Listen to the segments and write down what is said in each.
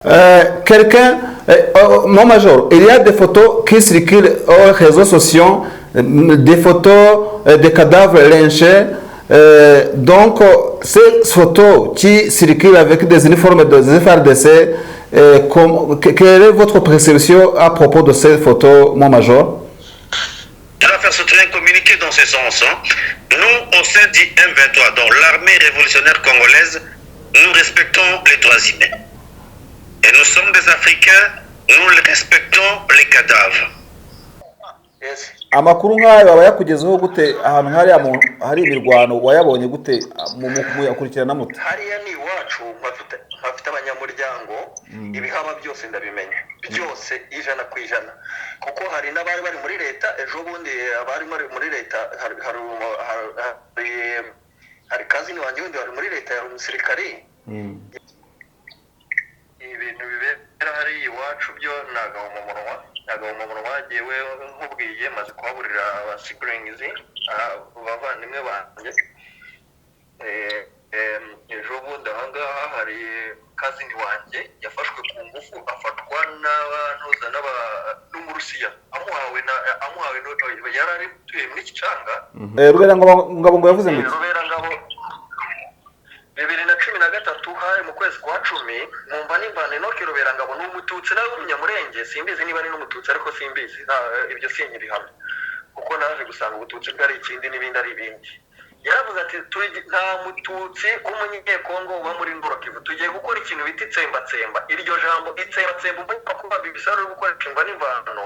Mon major, il y a des photos qui circulent aux réseaux sociaux, des photos de cadavres lynchés. Donc, ces photos qui circulent avec des uniformes de FARDC, quelle est votre perception à propos de ces photos, mon major? Je vais faire surtout un communiqué dans ce sens. Nous, au sein du M23, donc l'armée révolutionnaire congolaise, nous respectons les droits humains. Et nous sommes des Africains, nous respectons les cadavres. Yes. Amakuru nk'ayo aba yakugezeho gute ahantu hari imirwano wayabonye gute muyakurikirana mute? Hariya ni iwacu mpafite abanyamuryango ibihaba byose ndabimenya byose ijana ku ijana kuko hari n'abari bari muri leta ejo bundi abari muri leta hari kazini wanjye wundi wari muri leta ya umusirikari ibintu bibera hari iwacu byo nagahomamunwa yewe nkubwiye maze kuhaburira abasiblings abavandimwe banjye ejo bundi ahangaha hari kazini wanjye yafashwe ku ngufu afatwa n'abantuza n'umurusiya amuhawe yari ari tuye muri Kicanga Rubera ngabo yavuze ngo Rubera ngabo 2013 hari mu kwezi kwa 10 numva nimvane no Rubera ngabo n'umututsi nawe w'umunyamurenge simbizi niba ari n'umututsi ariko simbizi ibyo sinkirihamwe kuko naje gusanga ubututsi bwari ikindi n'ibindi ari ibindi yaravuze ati nta mututsi w'umunyekongo uba muri Ndorokivu tugiye gukora ikintu bita itsembatsemba iryo jambo itsembatsemba umva kuba bibisaro gukoreshwa n'imvano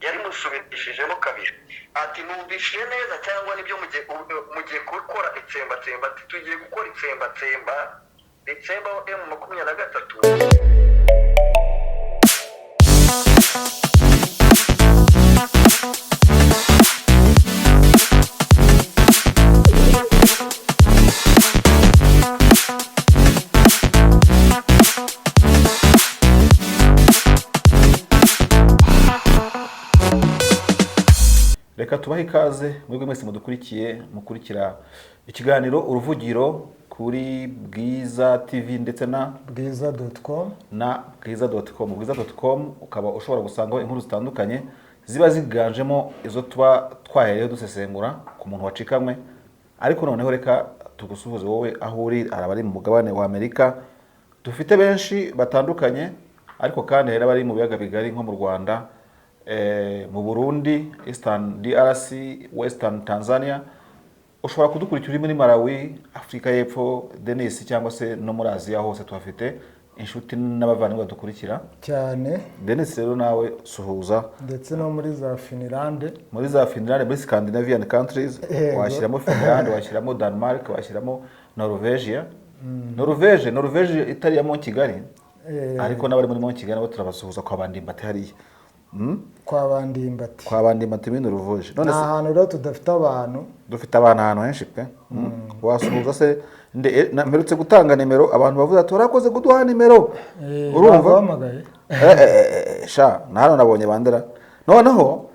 yari musubirishijemo kabiri ati numvishije neza cyangwa nibyo mugiye gukora itsembatsemba ati tugiye gukora itsembatsemba December M23. Reka tubahe ikaze mwebwe mwese mukurikira ikiganiro uruvugiro kuri Bwiza TV ndetse na bwiza.com na bwiza.com. Bwiza.com ukaba ushobora gusangaho inkuru zitandukanye ziba ziganjemo izo twahereyeho dusesengura ku muntu wacikamwe, ariko noneho reka tugusuhuze wowe aho uri arabari mu mugabane wa Amerika. Dufite benshi batandukanye ariko kandi hari abari mu biyaga bigari nko mu Rwanda, mu Burundi, Eastern DRC, Western Tanzania. Ushobora kudukurikira muri Malawi, Afrika y'Epfo, Denis cyangwa se no muri Aziya hose tuhafite inshuti n'abavandimwe badukurikira cyane. Denis rero nawe suhuza ndetse no muri za Finland, muri Scandinavian countries, washyiramo Finland, washyiramo Denmark, washyiramo Norvège. Norvège itari ya Kigali, ariko n'abari muri Kigali nabo turabasuhuza kwa Bandimbati hariya. Kwa Bandimbati bino Ruvoje. None ahantu rero tudafite abantu, dufite abantu ahantu henshi pe. Wasuhuza se mperutse gutanga nimero abantu bavuze ati warakoze kuduha nimero. Urumva? Sha nahano nabonye bandera. Noneho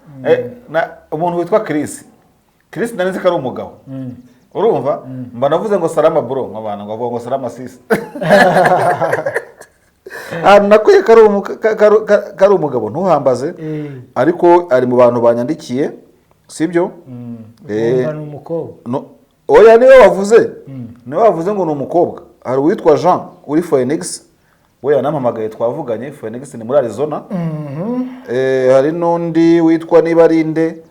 umuntu witwa Chris ndaneze ko ari umugabo. Urumva? Mba navuze ngo salama bro nk'abantu ngo ngo salama sis. Nakuye kari umugabo ntuhambaze, ariko ari mu bantu banyandikiye sibyo? Ni umukobwa. Oya niwe wavuze ngo ni umukobwa. Hari uwitwa Jean uri Phoenix, we yanampamagaye twavuganye. Phoenix ni muri Arizona. Hari n'undi witwa Nibarinde.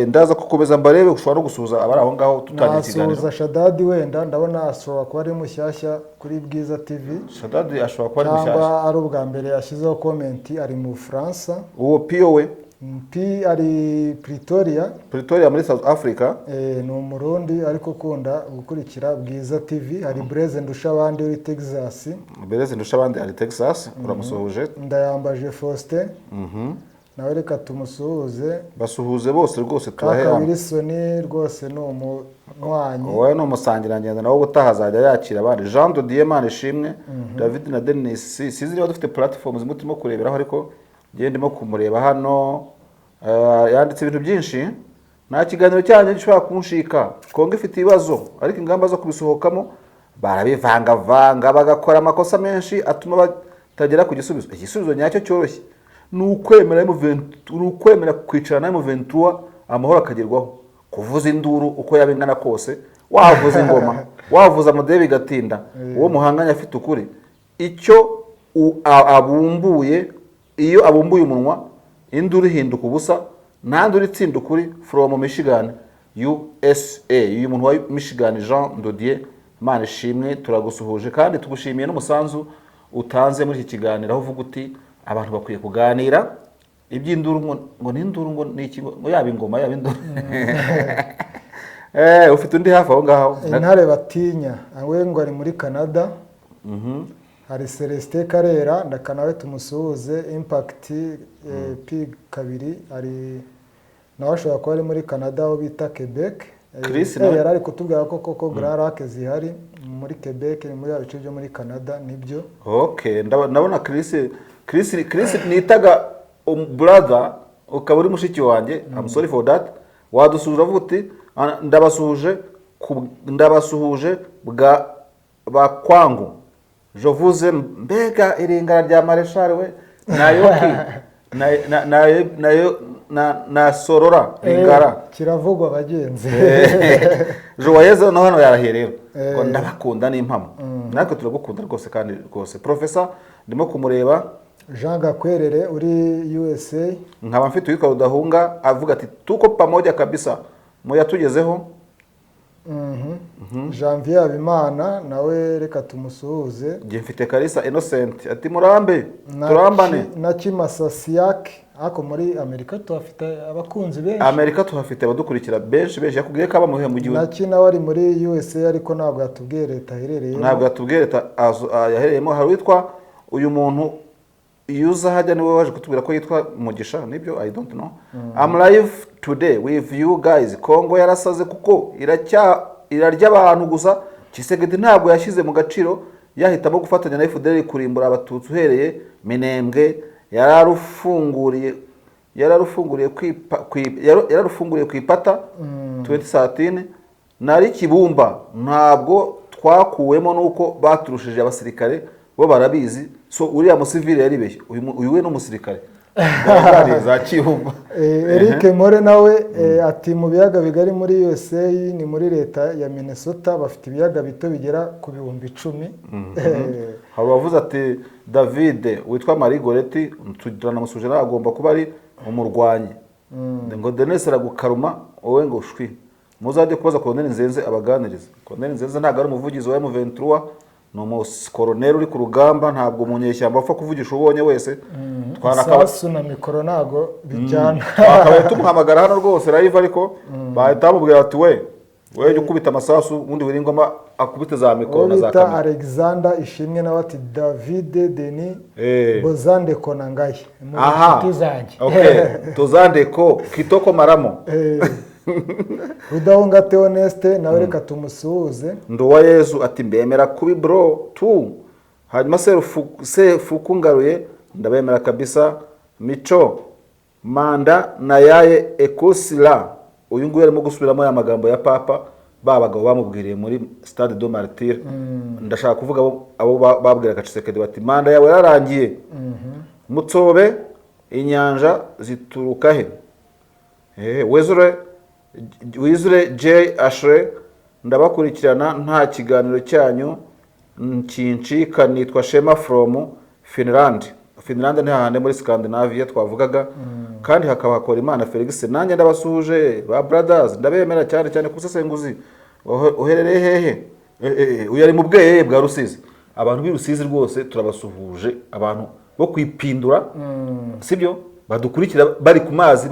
Ndaza kukomeza mbarebe ushobora no gusuza abari aho ngaho tutangiye ikiganiro. Nasuza Shadadi wenda ndabona ashobora kuba ari mushyashya kuri Bwiza TV. Shadadi ashobora kuba ari mushyashya. Cyangwa ari ubwa mbere yashyizeho comment, ari mu France. Uwo Pio we P ari Pretoria muri South Africa. Ni umurundi ariko kunda gukurikira Bwiza TV. Hari Blaise Ndushabandi uri Texas. Blaise Ndushabandi ari Texas, uramusuhuje. Ndayambaje Faustin. Nawe reka tumusuhuze. Basuhuze bose rwose tubahe. Wilson rwose no umwanyi. Wowe no musangirangenda nawo butahazajya yakira abandi. Jean de Diemane ishimwe, David na Denis. Sizi niba dufite platforms mutimo kureberaho, ariko ngiye ndimo kumureba hano. Yanditse ibintu byinshi. Nta kiganiro cyanjye gishobora kunshika. Kongo ifite ibibazo ariko ingamba zo kubisohokamo barabivanga bagakora amakosa menshi atuma tagera ku gisubizo. Igisubizo nyacyo cyoroshye ni ukwemera kwicarana na M23 amahoro akagerwaho, kuvuza induru uko yaba ingana kose, wavuza ingoma wavuza amodebe bigatinda, uwo muhanganya afite ukuri. Icyo abumbuye, iyo abumbuye umunwa induru ihinduka ubusa, nta nduru itsinda ukuri. From Michigan USA, uyu muntu wa Michigan Jean Dodier, Imana ishimwe, turagusuhuje kandi tugushimiye n'umusanzu utanze muri iki kiganiro, aho uvuga uti abantu bakwiye kuganira iby'induru, ngo n'induru ngo n'iki, ngo yaba ingoma yaba induru. Ufite undi hafi aho ngaho? Intare batinya awe ngo ari muri Canada. Hari Celestin Karera ndakanawe tumusuhuze. Impact P2 ari nawe ashobora kuba ari muri Canada aho bita Quebec. Chris yari ari kutubwira ko koko Grand Lac zihari muri Quebec, ni muri abice byo muri Canada. Nibyo. Okay, ndabona Chris nitaga brother, ukaba uri mushiki wanjye. I'm sorry for that. Wadusuje avuti ndabasuhuje bakwangu. Jovuze mbega iringara rya Marshal we nayoki na sorora ingara kiravugwa abagenzi. Joyeze no hano yarahiye rero ko ndabakunda n'impamo. Natwe turagukunda rwose kandi rwose. Professor ndimo kumureba Jean Gakwerere uri USA. Nkaba mfite uyitwa Rudahunga avuga ati tuko pamoja kabisa moya tugezeho. Janvier Abimana nawe reka tumusuhuze. Nge mfite Kalisa Innocent ati murambe turambane na Kimasa Siak ako muri Amerika tuhafite abakunzi benshi. Amerika tuhafite abadukurikira benshi yakubwiye ko aba mu gihugu. Naki nawe ari muri USA ariko ntabwo yatubwiye leta aherereye. Ntabwo yatubwiye leta yahereyemo. Hari witwa uyu muntu yuza hajya niwe waje kutubwira ko yitwa Mugisha, nibyo I don't know. I'm live today with you guys. Kongo yarasaze kuko irarya abantu gusa. Tshisekedi ntabwo yashyize mu gaciro, yahitamo gufatanya na FDL kurimbura abatutsi uhereye Minembwe. yararufunguriye kwipata 2013 nari Kibumba. Ntabwo twakuwemo nuko baturushije abasirikare bo barabizi. So uriya musivile yaribeshye, uyu we n'umusirikare za Kibumba. Eric More nawe ati mu biyaga bigari muri USA ni muri leta ya Minnesota bafite ibiyaga bito bigera ku 10,000. Hari wavuze ati David witwa Marie Goretti tujana musuje agomba kuba ari umurwanyi. Ngo Denis aragukaruma wowe ngo shwi. Muzajye kubaza Colonel Nzenze abaganiriza. Colonel Nzenze ntabwo ari umuvugizi wa M23, ni umukoroneri uri ku rugamba, ntabwo umunyeshyamba apfa kuvugisha ubonye wese. Sasu na mikoro ntago bijyana. Akabaye tumuhamagara hano rwose live, ariko bahita bamubwira ati we ukubita amasasu undi wiringoma akubite za mikoro na za kamera. Alexander Ishimwe nawe ati David Denis Bozande Konangaye mu nshuti zanjye. Okay, tuzandeko kitoko maramo. Rudahunga Theoneste nawe reka tumusuhuze. Ndowa Yesu ati mbemera kubi bro tu. Hanyuma Sefuku ngaruye ndabemera kabisa. Mico Manda na yaye Ekosila, uyu nguyu arimo gusubiramo ya magambo ya papa babagabo bamubwiriye muri Stade de Martyr. Ndashaka kuvuga abo babwira Tshisekedi bati manda yawe yararangiye. Mutsobe inyanja zituruka he? Wizure J Ashre ndabakurikirana nta kiganiro cyanyu kincika. Nitwa Shema from Finland ni hahande muri Scandinavia twavugaga. Kandi hakaba hakora Imana Felix. Nanjye ndabasuhuje ba brothers, ndabemera cyane kusesenguzi. Uherereye hehe? Uyari mu bweye bwa Rusizi. Abantu b'i Rusizi rwose turabasuhuje, abantu bo kwipindura sibyo badukurikira bari ku mazi,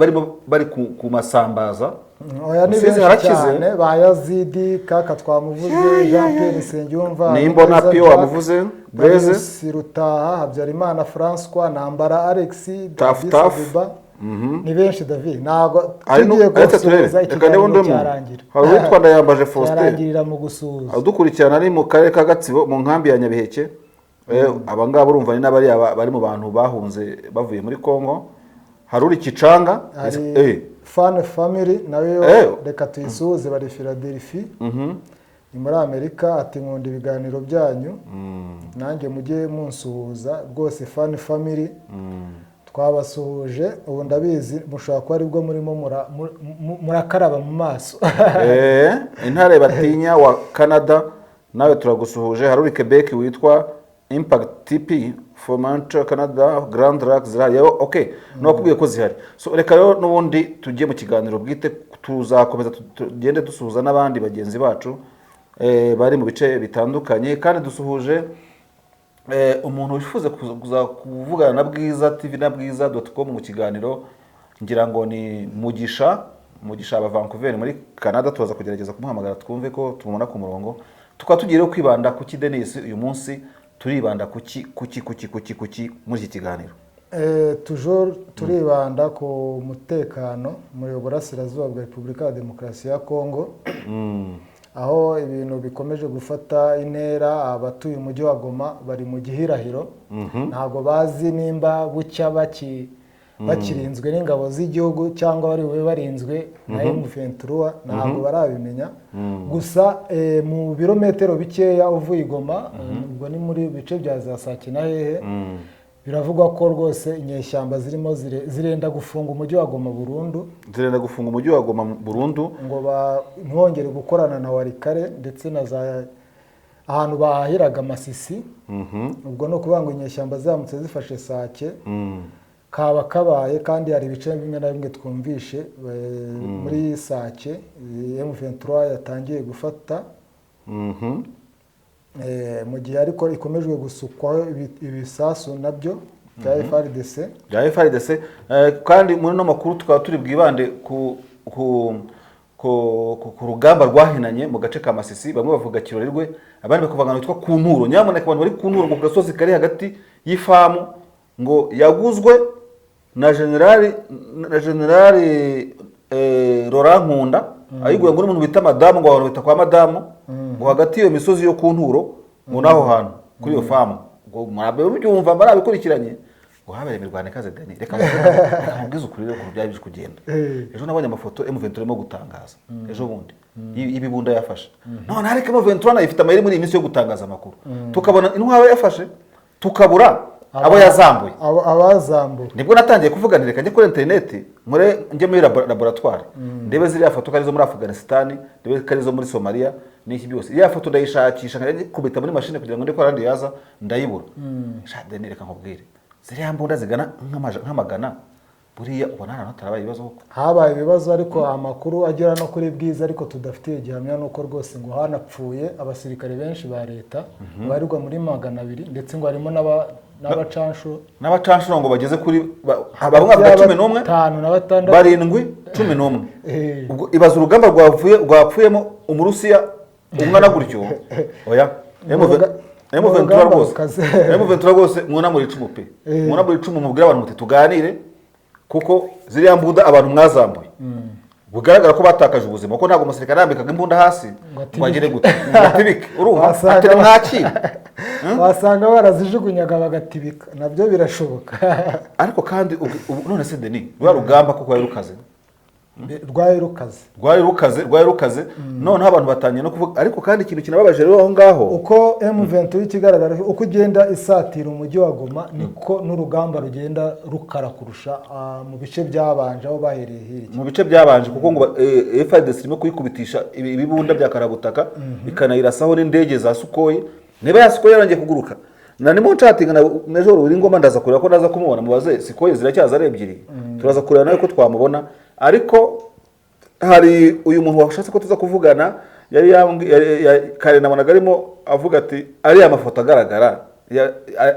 bari ku masambaza. Oya ni benshi cyane ba Yazidi kaka twamuvuze, Jean Pierre Sengiyumva nimbona Pio wamuvuze, Breze Sirutaha, Habyarimana François, Nambara Alex, Taf ni benshi David. Ntago tugiye gusubiza ikiganiro cyarangira. Hari witwa Ndayambaje Faustin yarangirira mu gusuhuza. Adukurikirana ari mu karere ka Gatsibo mu nkambi ya Nyabiheke. Abangaba urumva ni nabari bari mu bantu bahunze bavuye muri Kongo. Hari uri Kicanga Fan Family nawe reka tuyisuhuze bari Philadelphia. ni muri Amerika, ati nkunda ibiganiro byanyu nanjye mujye munsuhuza rwose fan family twabasuhuje ubu ndabizi mushobora kuba aribwo murimo murakaraba mu maso. Intare batinya wa Canada nawe turagusuhuje. Hari uri Quebec witwa Impact TP for Montreal Canada Grand Lac zihari. Okay, nakubwiye ko zihari. So reka rero n'ubundi tugiye mu kiganiro bwite, tuzakomeza tugende dusuhuza n'abandi bagenzi bacu bari mu bice bitandukanye, kandi dusuhuje umuntu wifuza kuza kuvugana na Bwiza TV na bwiza.com mu kiganiro, ngira ngo ni Mugisha aba Vancouver muri Canada. Tuza kugerageza kumuhamagara twumve ko tumubona ku murongo, tukaba tugiye kwibanda ku Denis uyu munsi. Turibanda kuki muri iki kiganiro? Toujours turibanda ku mutekano muri Burasirazuba bwa Repubulika ya Demokarasi ya Kongo, aho ibintu bikomeje gufata intera. Abatuye umujyi wa Goma bari mu gihirahiro, ntago bazi nimba bucya bakirinzwe n'ingabo z'igihugu cyangwa bari bube barinzwe na M23, ntabwo barabimenya. Gusa mu birometero bikeya uvuye Goma, ubwo ni muri bice bya za Sake na hehe, biravugwa ko rwose inyeshyamba zirimo zirenda gufunga umujyi wa Goma burundu, ngo ntongere gukorana na Warikare ndetse na za ahantu bahahiraga Masisi. Ubwo no kuvuga ngo inyeshyamba zamutse zifashe Sake kaba kabaye, kandi hari ibice bimwe na bimwe twumvishe muri Sake M23 yatangiye gufata mu gihe ariko ikomejwe gusukwaho ibisasu nabyo bya FARDC. Kandi muri no makuru tukaba turi bwibande ku rugamba rwahinanye mu gace ka Masisi. Bamwe bavuga Kirorirwe, abandi bakavuga ngo witwa Kunturo. Nyamuneka abantu bari Kunturo mu gasozi kari hagati y'ifamu, ngo yaguzwe na generali Laurent Nkunda, ayiguye ngo n'umuntu bita madamu, ngo abantu bita kwa madamu, ngo hagati iyo misozi yo Kunturo ngo naho hantu kuri iyo famu, ngo murabe byumva barabikurikiranye, ngo habereye imirwano ikaze. Dani reka mubwize ukuri rero ko byari bije kugenda. Ejo nabonye amafoto M23 irimo gutangaza ejo bundi ibibunda yafashe. None ariko M23 nayo ifite amayeri muri iyi minsi yo gutangaza amakuru, tukabona intwaro yafashe tukabura abo yazambuye, abazambuye. Nibwo natangiye kuvuga nti reka njye kuri internet njye muri laboratoire ndebe ziriya foto kari zo muri Afghanistan, ndebe kari zo muri Somalia n'iki byose. Iriya foto ndayishakisha nkajya kubita muri machine kugira ngo ndeko arandi yaza ndayibura. Dani reka nkubwire, ziriya mbunda zigana nk'amagana buriya ubona hano hatarabaye ibibazo koko. Habaye ibibazo, ariko amakuru agera no kuri Bwiza ariko tudafitiye gihamya nuko rwose ngo hanapfuye abasirikare benshi ba leta barirwa muri 200, ndetse ngo harimo n'abacanshuro ngo bageze kuri bamwe bwa 11 5 na 6 barindwi 11. Ubwo ibaza urugamba rwapfuyemo umurusiya umwana gutyo. Oya M23 rwose mwona muri 10 pe, mwona muri 10 mubwira abantu muti tuganire, kuko ziriya mbunda abantu mwazambuye bugaragara ko batakaje ubuzima, kuko ntabwo umusirikare yambikaga imbunda hasi ngo agire gute atibike. Urumva atari mwaki wasanga barazijugunyaga bagatibika, nabyo birashoboka. Ariko kandi none se Denis rwa rugamba kuko yarukaze rwari rukaze. None abantu batangiye no kuvuga, ariko kandi ikintu kinababaje rero aho ngaho, uko M23 ikigaragara uko ugenda isatira umujyi wa Goma, niko n'urugamba rugenda rukara kurusha mu bice byabanje aho bahereye hirya. Mu bice byabanje kuko ngo FARDC irimo kuyikubitisha ibibunda bya karabutaka, ikanayirasaho n'indege za Sukhoi. Niba ya Sukhoi yarangiye kuguruka na nimo ncatinga na Major Uringoma, ndaza kureba ko ndaza kumubona mubaze Sukhoi ziracyaza ari ebyiri, turaza kureba nawe ko twamubona. Ariko hari uyu muntu washatse ko tuza kuvugana, yari kare nabonaga arimo avuga ati ari amafoto agaragara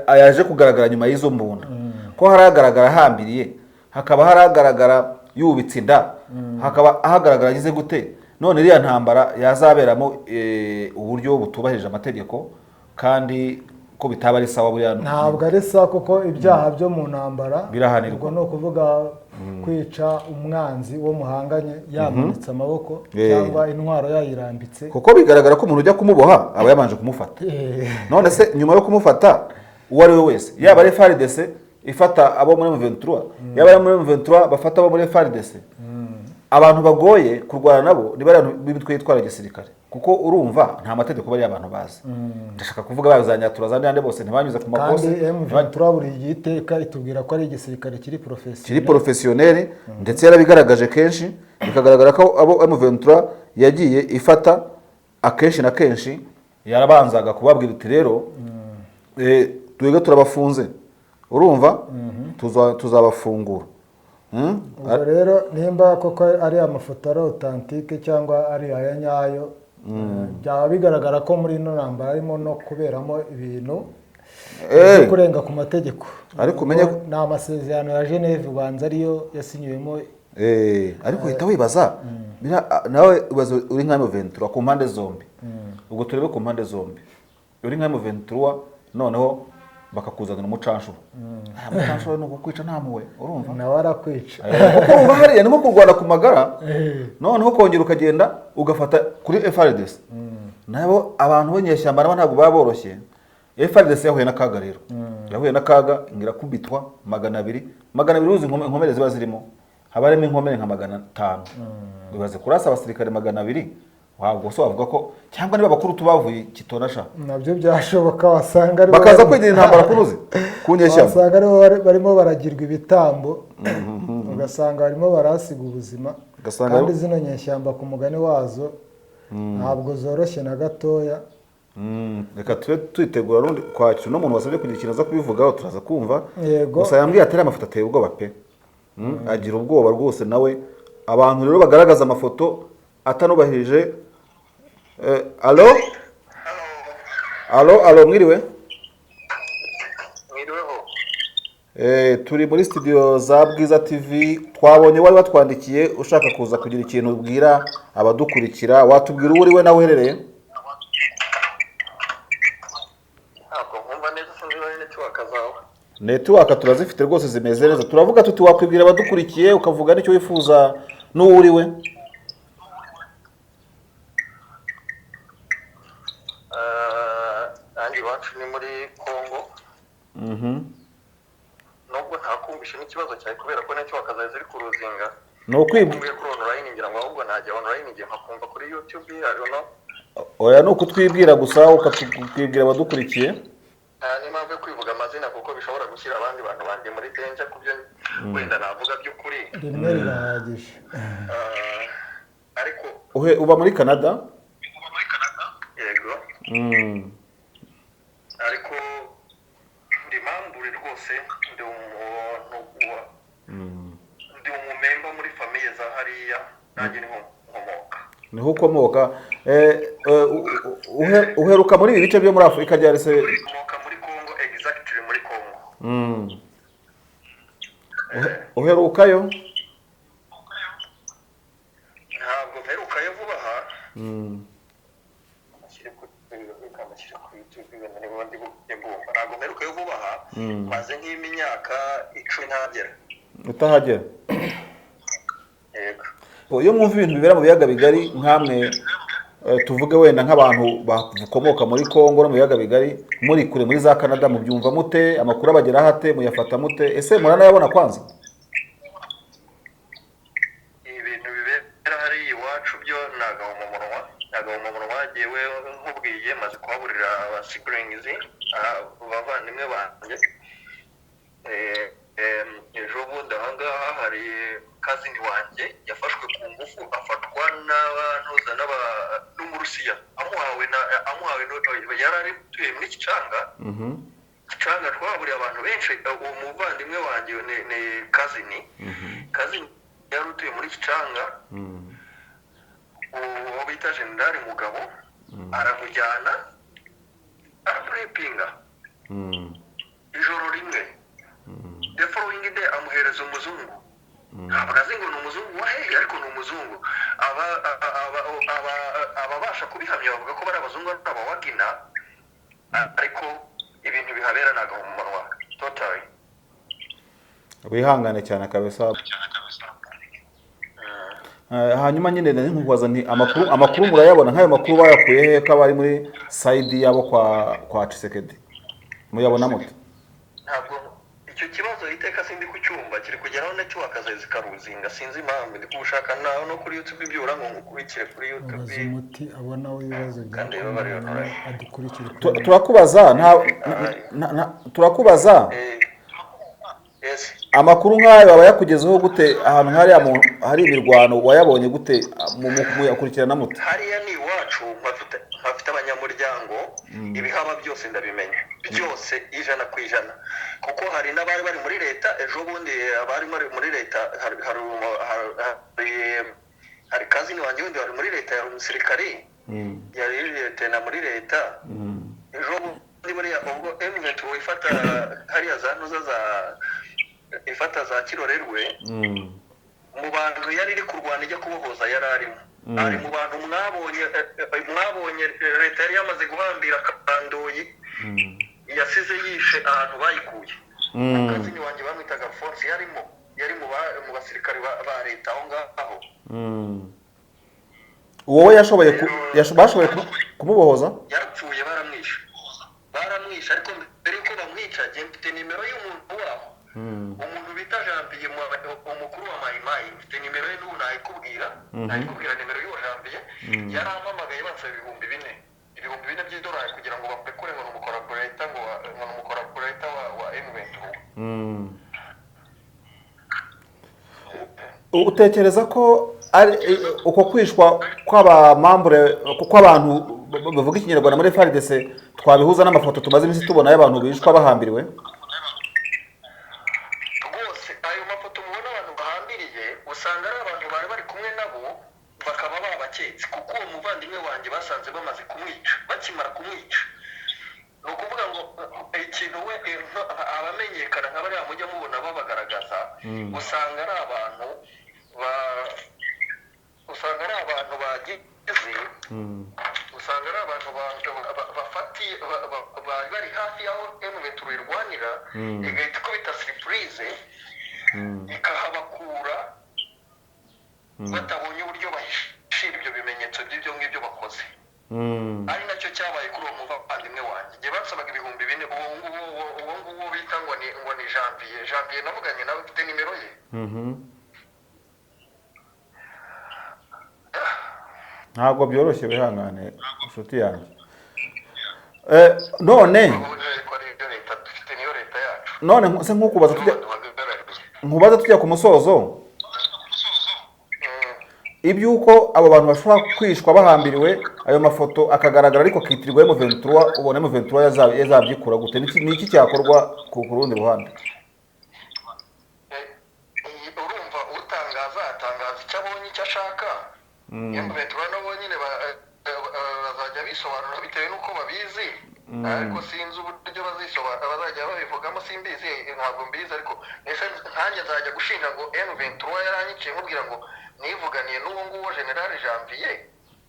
ayaje kugaragara nyuma y'izo mbunda, ko haragaragara hambiriye, hakaba haragaragara yubitse inda, hakaba ahagaragara agize gute. None iriya ntambara yazaberamo uburyo butubahirije amategeko, kandi ko bitaba ari sawa buriya. Ntabwo ari sawa kuko ibyaha byo mu ntambara birahanirwa. Ubwo no kuvuga kwica umwanzi wo muhanganye yamanitse amaboko cyangwa intwaro yayirambitse, kuko bigaragara ko umuntu ujya kumuboha aba yabanje kumufata. None se nyuma yo kumufata uwo ari we wese, yaba ari FARDC ifata abo muri M23, yaba ari muri M23 bafata abo muri FARDC, abantu bagoye kurwana nabo ni bari b'imitwe yitwara gisirikare kuko urumva nta mategeko bari abantu bazi ndashaka kuvuga bazanyatura zandi ande bose ntibanyuze ku makosa kandi M23 buri giteka itubwira ko ari igisirikare kiri professionnel ndetse yarabigaragaje kenshi bikagaragara ko abo M23 yagiye ifata akenshi na kenshi yarabanzaga kubabwira uti rero twege turabafunze urumva tuzabafungura ubwo rero nimba koko ari amafoto ari authentique cyangwa ari aya nyayo byaba bigaragara ko muri ino ntambara harimo no kuberamo ibintu byo kurenga ku mategeko ariko umenye ni amasezerano ya Geneve ubanza ariyo yasinyiwemo ariko uhita wibaza nawe ubaza uri nka M23 ku mpande zombi ubwo turebe ku mpande zombi uri nka M23 noneho bakakuzanira umucanshuro umucanshuro no kukwica ntamuwe urumva nawe arakwica kuko urumva hariya niko kurwana ku magara noneho kongera ukagenda ugafata kuri FARDC nabo abantu b'Inyeshyamba nabo ntabwo baboroshye FARDC yahuye n'akaga rero yahuye n'akaga ngira kubitwa 200 uzi inkomere ziba zirimo habaremo inkomere nka 500 bibaze kurasa abasirikare 200 wabwo so bavuga ko cyangwa niba bakuru tubavuye kitonasha nabyo byashoboka wasanga ari bakaza kwigira intambara kuruzi kunyeshyamba wasanga ari barimo baragirwa ibitambo ugasanga barimo barasiga ubuzima kandi zino nyeshyamba ku mugani wazo ntabwo zoroshye na gatoya reka twitegura rundi kwakira no muntu wasabye kugira ikintu aza kubivugaho turaza kumva gusa yambwiye atari amafoto ateye ubwoba pe agira ubwoba rwose nawe abantu rero bagaragaza amafoto atanubahirije alo mwiriwe turi muri studio za Bwiza TV twabonye wari watwandikiye ushaka kuza kugira ikintu ubwira abadukurikira watubwira uri we nawe uherereye network turazifite rwose zimeze neza turavuga tuti wakwibwira abadukurikiye ukavuga n'icyo wifuza n'uwo uri we iwacu ni muri Congo nubwo ntakumvishe n'ikibazo cyawe kubera ko n'icyo wakazaye ziri ku ruzinga ni ukwibwira kuri online ngira ngo ahubwo najya online ngiye nkakumva kuri YouTube hariho oya ni ukutwibwira gusa ukatubwira abadukurikiye ni mpamvu yo kwivuga amazina kuko bishobora gushyira abandi bantu bandi muri danger kubyo wenda navuga by'ukuri rimwe rirahagije ariko uba muri Canada yego ariko ndi mambure rwose ndi umumemba muri famiye za hariya nanjye niho ukomoka uheruka muri ibi bice byo muri Afurika ryari se ukomoka muri Congo exactly muri Congo uherukayo ntabwo mperukayo vuba aha ntabwo mperukayo vuba aha maze nk'imyaka 10 ntagera utahagera yego iyo mwumva ibintu bibera mu biyaga bigari nkamwe tuvuge wenda nk'abantu bakomoka muri Congo no mu biyaga bigari muri kure muri za Canada mubyumva mute amakuru abagera hate muyafata mute ese muranayabona kwanza ibintu bibera hari iwacu byo nagaho mu munwa yewe nkubwiye maze kuhaburira abasiblings bavandimwe banjye ejo bundi ahangaha hari kazini wanjye yafashwe ku ngufu afatwa n'abantuza n'umurusiya amuhawe yari ari tuye muri Kicanga Kicanga twaburiye abantu benshi uwo muvandimwe wanjye ni kazini yari utuye muri Kicanga uwo bita General Mugabo aramujyana arapurepinga ijoro rimwe the following day amuhereza umuzungu ntabwo azi ngo ni umuzungu wa hehe ariko ni umuzungu ababasha kubihamya bavuga ko bari abazungu n'abawagina ariko ibintu bihabera ntabwo mu munwa totally wihangane cyane kabisa hanyuma nyine nari nkubaza nti amakuru murayabona nk'ayo makuru bayakuye he ko bari muri side yabo kwa Tshisekedi muyabona mute ntabwo icyo kibazo ikibazo iteka sindi ku cyumba kiri kugeraho network zikaruzinga sinzi impamvu ndi kubushaka naho no kuri YouTube ibyura ngo ngukurikire kuri YouTube ubaza umuti abona w'ibibazo bya Kandi baba bari kongo online. adukurikire turakubaza turakubaza yes amakuru nk'ayo aba yakugezeho gute ahantu hariya hari imirwano wayabonye gute muyakurikirana mute? hariya ni iwacu mpafite abanyamuryango ibihaba byose ndabimenya byose 100% kuko hari n'abari bari muri leta ejo bundi abari muri leta hari kazini wanjye wundi wari muri leta ya umusirikari yari leta na muri leta ejo bundi buriya ubwo M23 ifata hariya za ntuza za ifata za Kirorerwe mu bantu yari iri kurwana ijya kubohoza yari arimo ari mu bantu mwabonye leta yari yamaze guhambira Kandoyi yasize yishe ahantu bayikuye akazini wanjye bamwitaga Force yari mu basirikare ba leta aho ngaho wowe bashoboye kumubohoza? yarapfuye baramwishe ariko mbere yuko bamwica mfite nimero y'umuntu waho umuntu bita Jambiye umukuru wa Mayimayi mfite nimero ye n'ubu nayikubwira nimero y'uwo Jambiye yarampamagaye bansaba $4,000 by'idolari kugira ngo bapekure ngo n'umukoraporeta wa M23. Utekereza ko ari uko kwishwa kw'abamambure kw'abantu bavuga ikinyarwanda muri FARDC twabihuza n'amafoto tumaze iminsi tubona y'abantu bishwa bahambiriwe? Rwose ayo mafoto mubona abantu bahambiriye usanga ari abantu bari kumwe nabo bakaba babaketse kuko uwo muvandimwe wanjye basanze bamaze kumwica bakimara kumwica ni ukuvuga ngo ikintu we abamenyekana nka bariya mujya mubona babagaragaza usanga ari abantu bageze usanga ari abantu bafatiye bari hafi y'aho M23 irwanira igahita ikubita surprise ikahabakura batabonye uburyo bahishira ibyo bimenyetso by'ibyo ngibyo bakoze ari nacyo cyabaye kuri uwo muvandimwe wanjye igihe basabaga $4,000 uwo nguwo bita ngo ni Janvier navuganye nawe mfite nimero ye ntabwo byoroshye bihangane inshuti yanjye none se nkubaza tujya ku musozo ibyuko abo bantu bashobora kwishwa bahambiriwe ayo mafoto akagaragara ariko akitirwa M23 ubona M23 yazabyikura gute ni iki cyakorwa ku rundi ruhande? urumva utangaza icyo abonye icyo ashaka M23 nabo nyine bazajya bisobanura bitewe n'uko babizi ariko sinzi uburyo bazajya babivugamo simbizi ntabwo mbizi ariko nkanjye nzajya gushinga ngo M23 yaranyiciye nkubwira ngo nivuganiye n'uwo nguwo General Janvier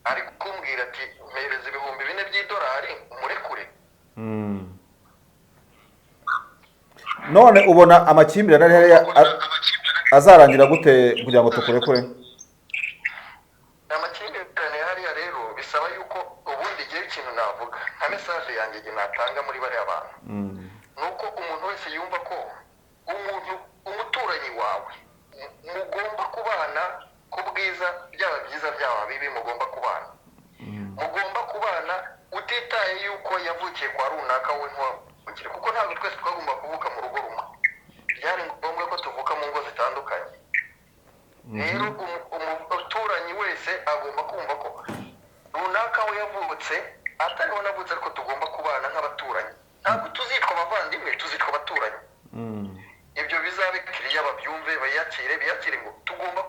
ari kumbwira ati mpereza $4,000 umurekure. None ubona amakimbirane ari azarangira gute kugira ngo tukurekure? Amakimbirane hariya rero bisaba yuko ubundi igihe ikintu navuga nka message yanjye natanga muri bari abantu nuko umuntu wese yumva ko umuturanyi wawe mugomba kubana ku bwiza byaba byiza byaba bibi mugomba kubana utitaye yuko yavukiye kwa runaka we ntwavukire kuko ntabwo twese twagomba kuvuka mu rugo rumwe byari ngombwa ko tuvuka mu ngo zitandukanye rero umuturanyi wese agomba kumva ko runaka we yavutse atariho navutse ariko tugomba kubana nk'abaturanyi ntabwo tuzitwa abavandimwe tuzitwa abaturanyi ibyo bizabe kiriya babyumve biyakire ngo tugomba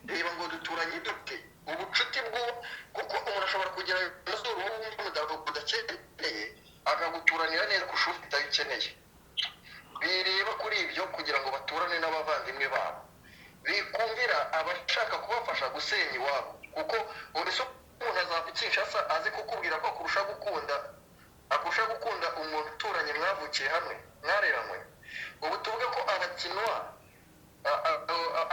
reba ngo duturanye dute ubucuti bwo kuko umuntu ashobora kugira amazuru wowe wumva udakeneye akaguturanira neza ku shuri utabikeneye bireba kuri ibyo kugira ngo baturane n'abavandimwe babo bikumvira abashaka kubafasha gusenya iwabo kuko uretse umuntu azava Kinshasa azi kukubwira ko akurusha gukunda umuntu uturanye mwavukiye hamwe mwareranywe ubu tuvuge ko abakinwa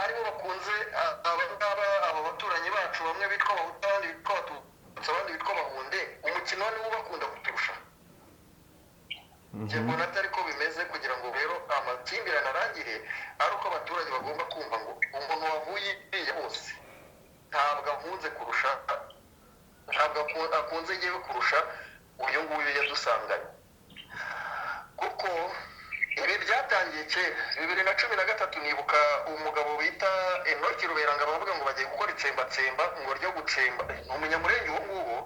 aribo bakunze aba baturanyi bacu bamwe bitwa abahutu abandi bitwa abatutsi abandi bitwa abahunde umukino niwo bakunda kuturusha njye mbona atari ko bimeze, kugira ngo rero amakimbirane arangire ari uko abaturage bagomba kumva ngo umuntu wavuye iriya hose ntabwo akunze kurusha, ntabwo akunze ngewe kurusha uyu nguyu yadusanganye, kuko ibi byatangiye kera 2013. Nibuka umugabo bita Enoki Ruberangabo bavuga ngo bagiye gukora itsembatsemba, ngo ryo gutsemba ni umunyamurenge uwo nguwo,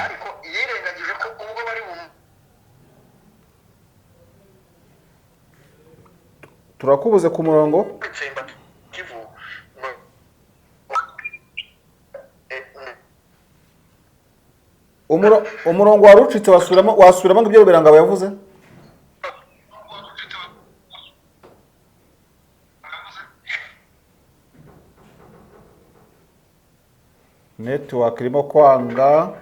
ariko yirengagije ko ubwo bari turakubuze ku murongo. gutsemba Kivu umurongo wari ucitse, wasubiramo ngo ibyo Ruberangabo yavuze. Network irimo kwanga.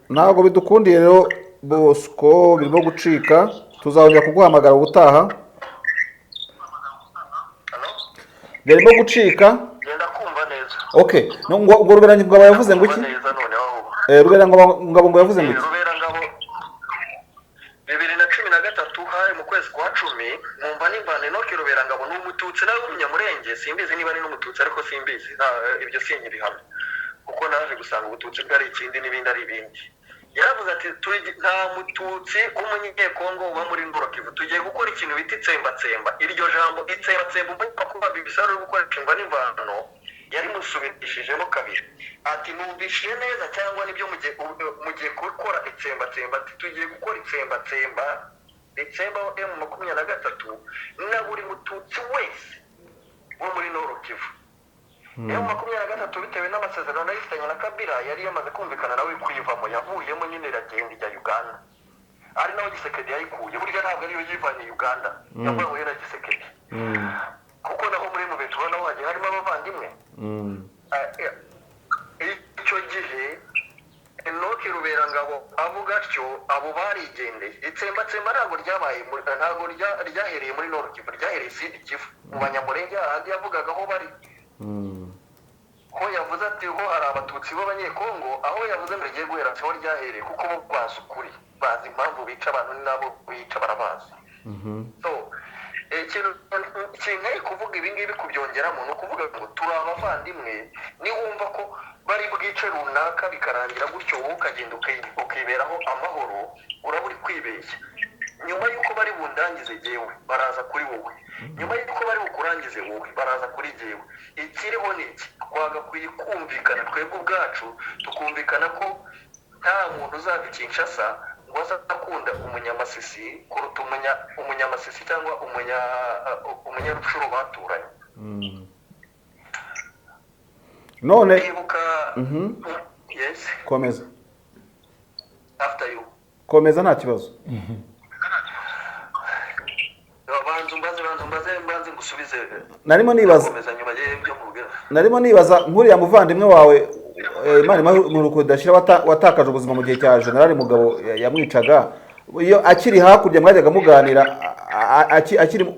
Ntabwo bidukundiye rero Bosco, birimo gucika. Tuzongera kuguhamagara ubutaha. Birimo gucika. Genda kumva neza. Okay, ngo Ruberangabo yavuze ngo iki? Ruberangabo ngo yavuze ngo iki? Ruberangabo 2013 hari mu kwezi kwa 10, numva nimbane Enoki Ruberangabo ni umututsi nawe w'umunyamurenge, simbizi niba ari n'umututsi ariko simbizi, ibyo sinkibihamya kuko naje gusanga ubututsi bwari ikindi n'ibindi ari ibindi. Yaravuze ati nta mututsi w'umunyekongo uba muri Ndorokivu, tugiye gukora ikintu bita itsembatsemba. Iryo jambo itsembatsemba umva kuba bibisaro gukoresha imva n'imvano yari musubirishijemo kabiri. Ati numvishije neza cyangwa nibyo mugiye gukora itsembatsemba. Ati tugiye gukora itsembatsemba, itsemba M23 na buri mututsi wese wo muri Ndorokivu. M23 bitewe n'amasezerano yifitanye na Kabila yari yamaze kumvikana nawe kwivamo, yavuyemo nyine iragenda ijya Uganda, ari naho Gisekedi yayikuye. Burya ntabwo ariyo yivanye Uganda, yavuye na Gisekedi, kuko naho muri mu betu naho hagiye harimo abavandimwe. Icyo gihe Enoki Ruberangabo avuga atyo, abo barigendeye. Itsembatsemba ntabwo ryabaye, ntabwo ryahereye muri Ndorokivu, ryahereye Sud Kivu mu banyamurenge ahandi yavugaga aho bari. Ho yavuze ati ho hari abatutsi b'abanyekongo, aho yavuze ngo rigiye guhera cyo ryahereye, kuko bo bazi ukuri, bazi impamvu bica abantu nabo bica barabazi. So ikintu kuvuga ibi ngibi kubyongeramo ni ukuvuga ngo turi abavandimwe. Niwumva ko bari bwice runaka bikarangira gutyo, wowe ukagenda ukiberaho amahoro, uraba uri kwibeshya. Nyuma y'uko bari bundangize jewe baraza kuri wowe, nyuma y'uko bari bukurangize wowe baraza kuri jewe. Ikiriho ni iki? Twagakwiye kumvikana twebwe ubwacu, tukumvikana ko nta muntu uzava Kinshasa ngo azakunda umunyamasisi kuruta umunyamasisi cyangwa umunyarucuru baturanye. None ibuka yes, komeza. After you Komeza nta kibazo. banze ngusubize. Narimo nibaza nkuriya muvandimwe wawe Imana mu rukudashira watakaje ubuzima mu gihe cya General Mugabo yamwicaga. Iyo akiri hakurya mwajyaga muganira,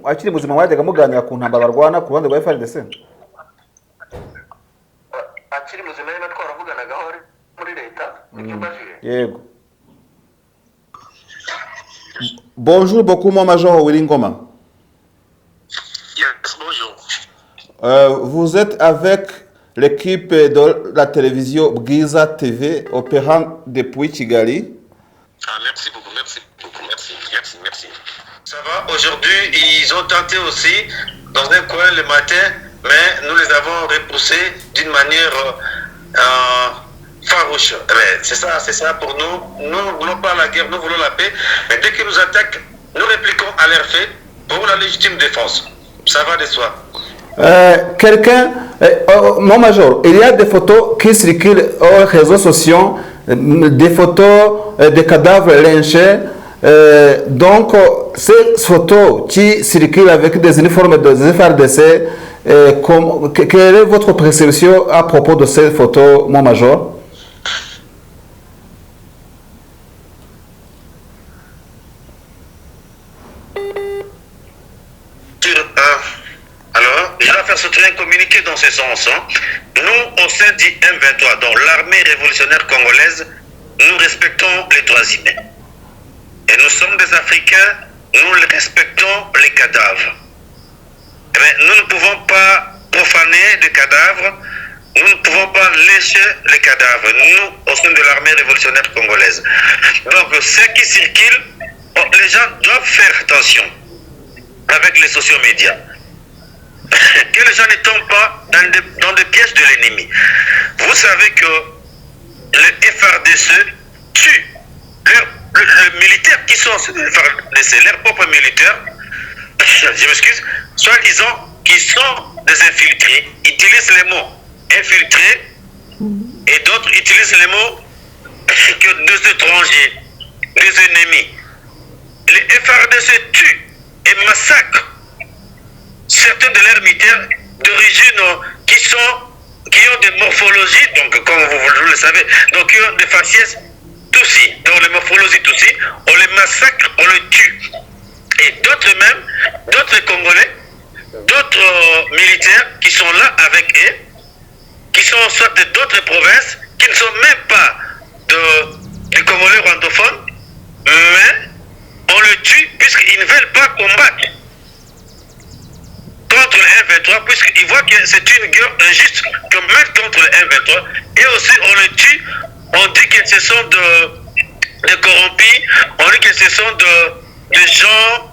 akiri muzima mwajyaga muganira ku ntambara barwana ku ruhande rwa FARDC. Akiri muzima yari twaravuganaga aho muri leta. Yego. Bonjour beaucoup, mon Major Wilingoma. Yes, bonjour. Vous êtes avec l'équipe de la télévision Bwiza TV opérant depuis Kigali. Merci beaucoup, merci. Ça va, aujourd'hui, ils ont tenté aussi dans un coin le matin, mais nous les avons repoussés d'une manière farouche. C'est ça pour nous. Nous ne voulons pas la guerre, nous voulons la paix. Mais dès qu'ils nous attaquent, nous répliquons à leur fait pour la légitime défense. Ça va de soi. Mon Major, il y a des photos qui circulent aux réseaux sociaux, des photos de cadavres lynchés. Donc, ces photos qui circulent avec des uniformes de FARDC, quelle est votre perception à propos de ces photos, mon Major? Alors, je vais faire ce train communiquer dans ce sens. Nous, on sein du M23, donc l'armée révolutionnaire congolaise, nous respectons les droits humains. Et nous sommes des Africains, nous respectons les cadavres. Eh bien, nous ne pouvons pas profaner les cadavres, nous ne pouvons pas lécher les cadavres, nous, au sein de l'armée révolutionnaire congolaise. Donc, ce qui circule, les gens doivent faire attention avec les sociaux médias. Que les gens ne tombent pas dans des pièges de l'ennemi. Vous savez que le FRDC tue les militaires qui sont le FRDC, leurs propres militaires, je m'excuse, soi-disant qui sont des infiltrés, utilisent les mots infiltrés et d'autres utilisent les mots que des étrangers, des ennemis. Les FRDC tuent et massacrent certains de leurs militaires d'origine qui ont des morphologies, donc comme vous le savez, donc qui ont des faciès Tutsi, dans les morphologies Tutsi, on les massacre, on les tue. Et d'autres même, d'autres Congolais, d'autres militaires qui sont là avec eux, qui sont soit d'autres provinces, qui ne sont même pas des Congolais rwandophones, mais on les tue puisqu'ils ne veulent pas combattre contre le M23, puisqu'ils voient que c'est une guerre injuste que mettre contre le M23, et aussi on les tue, on dit que ce sont des corrompus, on dit que ce sont des gens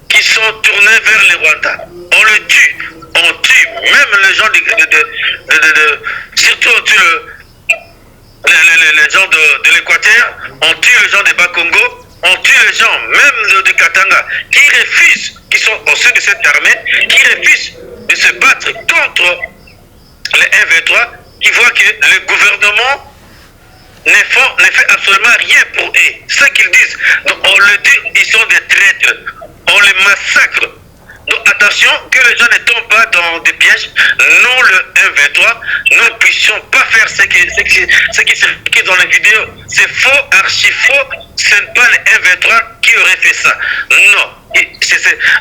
qui sont tournés vers le Rwanda. On les tue, on tue même les gens surtout on tue les gens de l'Équateur, on tue les gens de Bas-Congo, on tue les gens même de Katanga qui refusent, qui sont au sein de cette armée, qui refusent de se battre contre les M23, qui voient que le gouvernement ne fait absolument rien pour eux. C'est ce qu'ils disent. Donc on le dit, ils sont des traîtres. On les massacre. Donc attention que les gens ne tombent pas dans des pièges. Nous, le M23, nous ne puissions pas faire ce qui est dans la vidéo. C'est faux, archi faux. Ce n'est pas le M23 qui aurait fait ça. Non.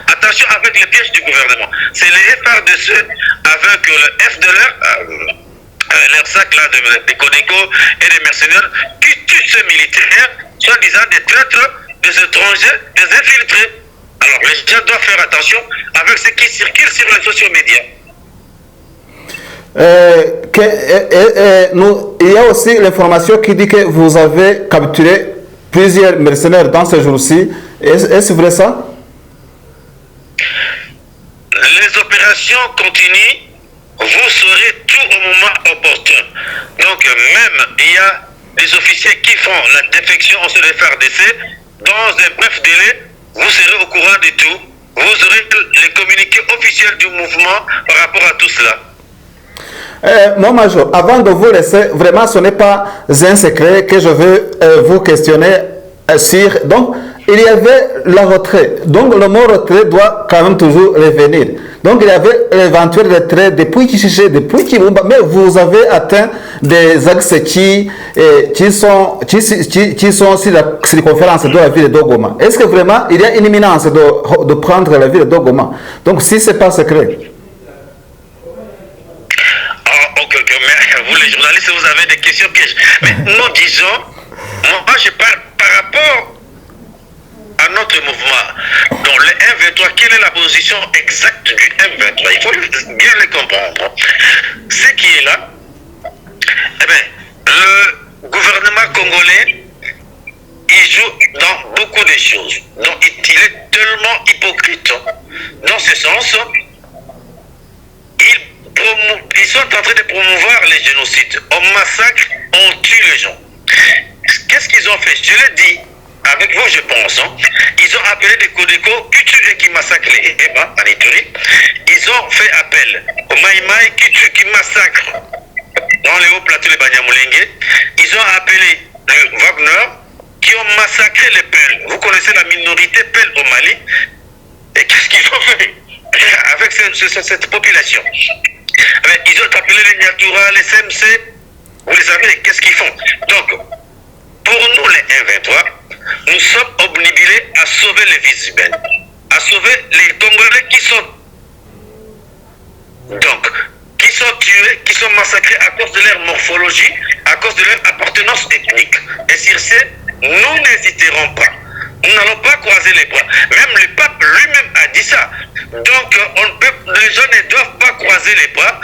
Attention avec les pièges du gouvernement. C'est les FRDC avec le F de leur sac là des Codeco et des mercenaires qui tuent ces militaires, soi-disant des traîtres, des étrangers, des infiltrés. Alors les gens doivent faire attention avec ce qui circule sur les sociaux médias. Il y a aussi l'information qui dit que vous avez capturé plusieurs mercenaires dans ce jour-ci. Est-ce vrai ça? Les opérations continuent. Vous saurez tout au moment opportun. Donc même il y a des officiers qui font la défection au sein de FRDC. Dans un bref délai, vous serez au courant de tout. Vous aurez les communiqués officiels du mouvement par rapport à tout cela. Mon major, avant de vous laisser, vraiment ce n'est pas un secret que je veux vous questionner sur. Donc, il y avait le retrait. Donc, le mot retrait doit quand même toujours revenir. Donc, il y avait l'éventuel retrait depuis Kichiché, depuis Kibumba, mais vous avez atteint des axes qui sont sur la circonférence de la ville de Goma. Est-ce que vraiment il y a une imminence de prendre la ville de Goma? Donc, si ce n'est pas secret. Ok, mais vous les journalistes, vous avez des questions pièges. Mais nous disons, moi je parle par rapport à notre mouvement. Donc le M23, quelle est la position exacte du M23? Il faut bien le comprendre. Ce qui est là, eh bien, le gouvernement congolais, il joue dans beaucoup de choses. Donc il est tellement hypocrite. Dans ce sens, ils sont en train de promouvoir les génocides. On massacre, on tue les gens. Qu'est-ce qu'ils ont fait? Je l'ai dit. Avec vous, je pense. Ils ont appelé des Codeco qui tuent et qui massacrent les Eba en Ituri. Ils ont fait appel aux Maïmaï qui tuent, qui massacrent dans les hauts plateaux de Banyamulenge. Ils ont appelé les Wagner qui ont massacré les Peuls. Vous connaissez la minorité Peul au Mali. Et qu'est-ce qu'ils ont fait avec cette population? Ils ont appelé les Nyatura, les CMC. Vous les savez, qu'est-ce qu'ils font? Donc, pour nous, les M23, nous sommes obnubilés à sauver les vies humaines, à sauver les Congolais qui sont sont tués, qui sont massacrés à cause de leur morphologie, à cause de leur appartenance ethnique. Et sur ce, nous n'hésiterons pas. Nous n'allons pas croiser les bras. Même le pape lui-même a dit ça. Donc, les gens ne doivent pas croiser les bras.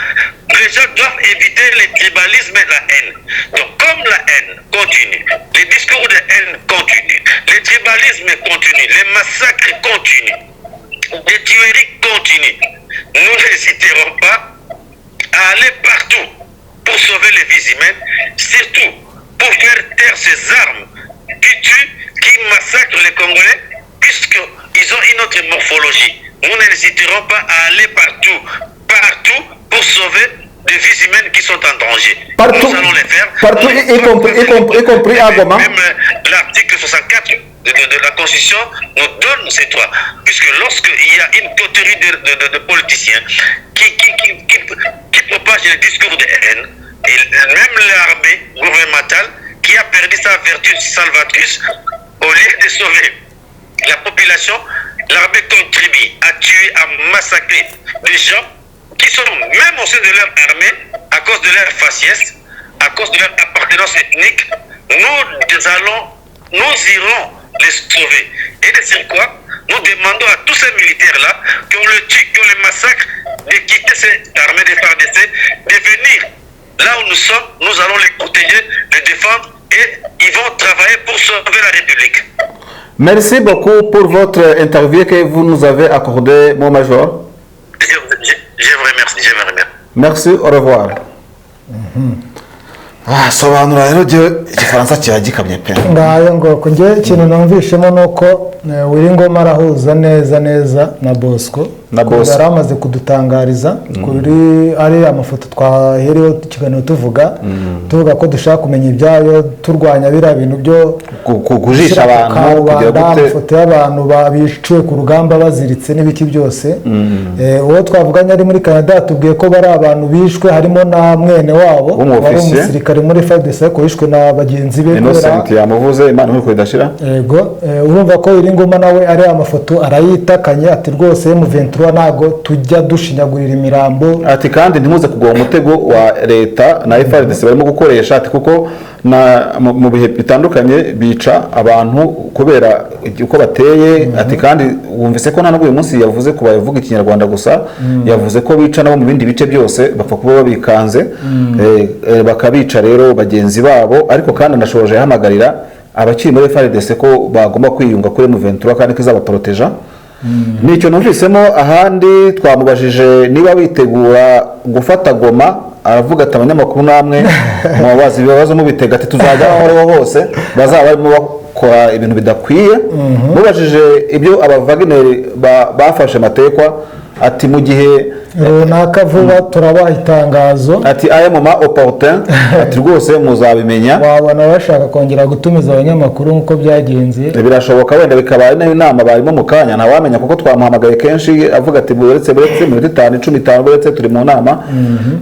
Les gens doivent éviter le tribalisme et la haine. Donc, comme la haine continue, les discours de haine continuent, le tribalisme continue, les massacres continuent, les tueries continuent, nous n'hésiterons pas à aller partout pour sauver les vies humaines, surtout pour faire taire ces armes qui tuent, qui massacrent les Congolais, puisqu'ils ont une autre morphologie. Nous n'hésiterons pas à aller partout pour sauver des vies humaines qui sont en danger. Partout, nous allons les faire. Partout, y compris à Goma. Même l'article 64 de la Constitution nous donne ces droits. Puisque lorsqu'il y a une coterie de politiciens qui propagent le discours de haine, et même l'armée gouvernementale qui a perdu sa vertu salvatrice, au lieu de sauver la population, l'armée contribue à tuer, à massacrer des gens qui sont même au sein de leur armée à cause de leur faciès, à cause de leur appartenance ethnique. Nous irons les sauver. Et de sur quoi nous demandons à tous ces militaires-là qu'on le tue, qu'on les massacre, de quitter cette armée des FARDC, de venir là où nous sommes, nous allons les protéger, les défendre et ils vont travailler pour sauver la République. Merci beaucoup pour votre interview que vous nous avez accordé, mon major. Je vous remercie. Merci, au revoir. Sobanura rero igifaransa kiba gikamye pe. Ngayo ngo kunje ikintu numvishemo nuko Wiringoma arahuza neza na Bosco. Yari amaze kudutangariza kuri ari amafoto twahereho ikiganiro tuvuga ko dushaka kumenya ibyayo turwanya bira bintu byo kujisha abantu kugira gute amafoto y'abantu babiciwe ku rugamba baziritse n'ibiki byose. Uwo twavuganye ari muri Canada tubwiye ko bari abantu bishwe harimo na mwene wabo wari umusirikare muri FARDC ko yishwe na bagenzi be Innocent yamuvuze Imana muri kwidashira. Yego urumva ko Wiringoma nawe ari amafoto arayitakanye ati rwose M23 nago tujya dushinyagurira imirambo ati kandi ntimuze kugwa umutego wa leta na FARDC barimo gukoresha ati kuko mu bihe bitandukanye bica abantu kubera uko bateye ati kandi wumvise ko nta uyu munsi yavuze ko bavuga ikinyarwanda gusa yavuze ko bica nabo mu bindi bice byose bapfa kuba babikanze bakabica rero bagenzi babo ariko kandi anashoje hamagarira abakiri muri FARDC ko bagomba kwiyunga kuri M23 kandi kizabaproteja. Nicyo numvisemo ahandi twamubajije niba witegura gufata Goma aravuga ati abanyamakuru namwe mubabazi ibibazo mubitega ati tuzajya aho hose bazaba barimo bakora ibintu bidakwiye. Mubajije ibyo Wagner bafashe matekwa ati mu gihe runaka vuba turabaha itangazo ati aya mama opportun ati rwose muzabimenya wabona bashaka kongera gutumiza abanyamakuru nkuko byagenze birashoboka wenda bikaba ari inama barimo mu kanya nta wamenya kuko twamuhamagaye kenshi avuga ati buretse minota 5 15 buretse turi mu nama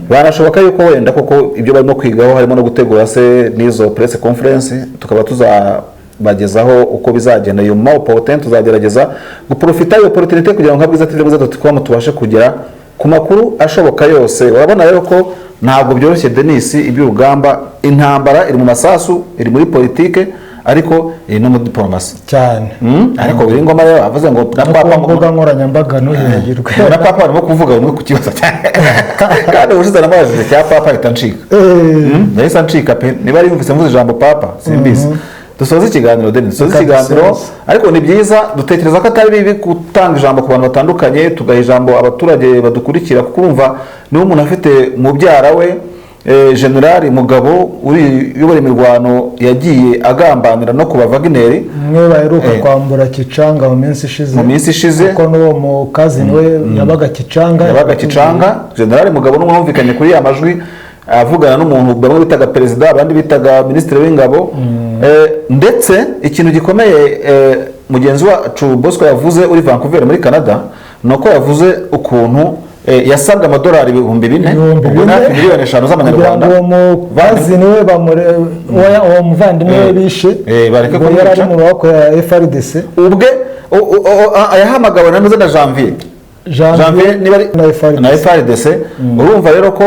banashoboka yuko wenda kuko ibyo barimo kwigaho harimo no gutegura se nizo press conference tukaba bagezaho uko bizagenda iyo ma opportun tuzagerageza guprofita iyo opportunité kugira ngo nkabwiza TV.com tubashe kugera ku makuru ashoboka yose. Urabona rero ko ntabwo byoroshye Denis iby'urugamba intambara iri mu masasu iri muri politike ariko iri no mu diplomasi cyane ariko Wiringoma rero avuze ngo na papa mvuga nkoranyambaga no yagirwe na papa arimo kuvuga umwe ku kibazo kandi ushize namajije cya papa itancika nahise ancika pe niba ari yumvise mvuze ijambo papa simbizi dusoza ikiganiro Denis dusoza ikiganiro ariko ni byiza dutekereza ko atari bibi gutanga ijambo ku bantu batandukanye tugaha ijambo abaturage badukurikira kuko urumva niwe umuntu afite mubyara we General Mugabo uyobora imirwano yagiye agambanira no kuba Wagner mwe baheruka kwambura Kicanga mu minsi ishize kuko n'uwo mu kazi niwe yabaga Kicanga General Mugabo n'umwumvikanye kuri ya majwi avugana n'umuntu bamwe bitaga perezida abandi bitaga ministre w'ingabo ndetse ikintu gikomeye mugenzi wacu Bosco yavuze uri Vancouver muri Canada nuko yavuze ukuntu yasabwe amadolari 4,000 miliyoni 5 z'amanyarwanda uwo muvazi niwe uwo muvandimwe bishe bareke ko yari mu maboko ya FARDC ubwe yahamagawe na Janvier Janvier niba ari na FRDC urumva rero ko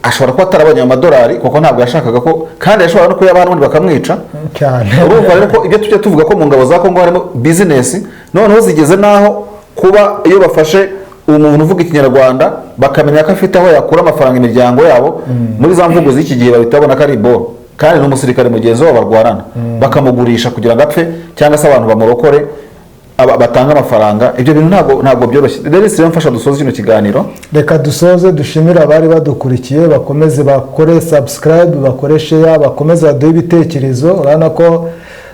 ashobora kuba atarabonye amadolari kuko ntabwo yashakaga ko kandi yashobora no kuyabaha n'ubundi bakamwica cyane. urumva rero ko ibyo tujya tuvuga ko mu ngabo za Kongo harimo business noneho zigeze naho kuba iyo bafashe umuntu uvuga ikinyarwanda bakamenya ko afite aho yakura amafaranga imiryango yabo muri za mvugo z'iki gihe babitabona ko ari boro kandi n'umusirikare mugenzi wabo barwarana bakamugurisha kugira ngo apfe cyangwa se abantu bamurokore batanga amafaranga. Ibyo bintu ntabwo byoroshye. Rero rero mfasha dusoze kino kiganiro. Reka dusoze dushimira abari badukurikiye bakomeze bakore subscribe bakore share bakomeze baduhe ibitekerezo. Urabona ko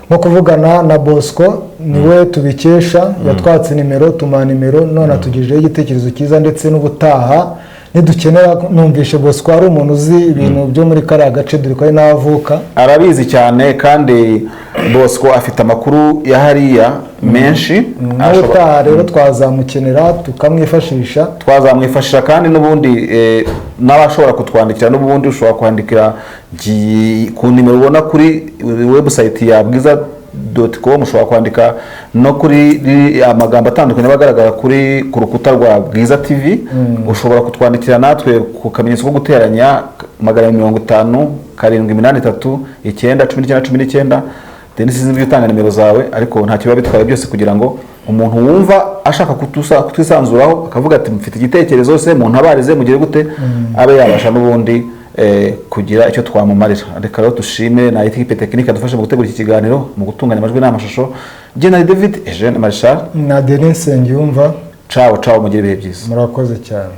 nko kuvugana na Bosco niwe tubikesha yatwatse nimero tuma nimero none atugejeho igitekerezo cyiza ndetse n'ubutaha nidukenera numvishe Bosco ari umuntu uzi ibintu byo muri kariya gace dore ko ari n'avuka arabizi cyane kandi Bosco afite amakuru ya hariya menshi n'ubutaha rero twazamukenera twazamwifashisha kandi n'ubundi n'abashobora kutwandikira n'ubundi ushobora kwandikira ku nimero ubona kuri website ya bwiza.com ushobora kwandika no kuri amagambo atandukanye abagaragara ku rukuta rwa Bwiza TV ushobora kutwandikira natwe ku kamenyetso ko guteranya 550 783 919 Denise sinzi utanga nimero zawe ariko nta kiba bitwaye byose kugira ngo umuntu wumva ashaka kutwisanzuraho akavuga ati mfite igitekerezo se mu ntabarize mugire gute abe yabasha n'ubundi kugira icyo twamumarira. Reka rero dushime na equipe technique dufashe mu gutegura iki kiganiro mu gutunganya amajwi n'amashusho. General David Eugene Marshal na Denise Ngiyumva. Ciao mugire ibihe byiza. Murakoze cyane.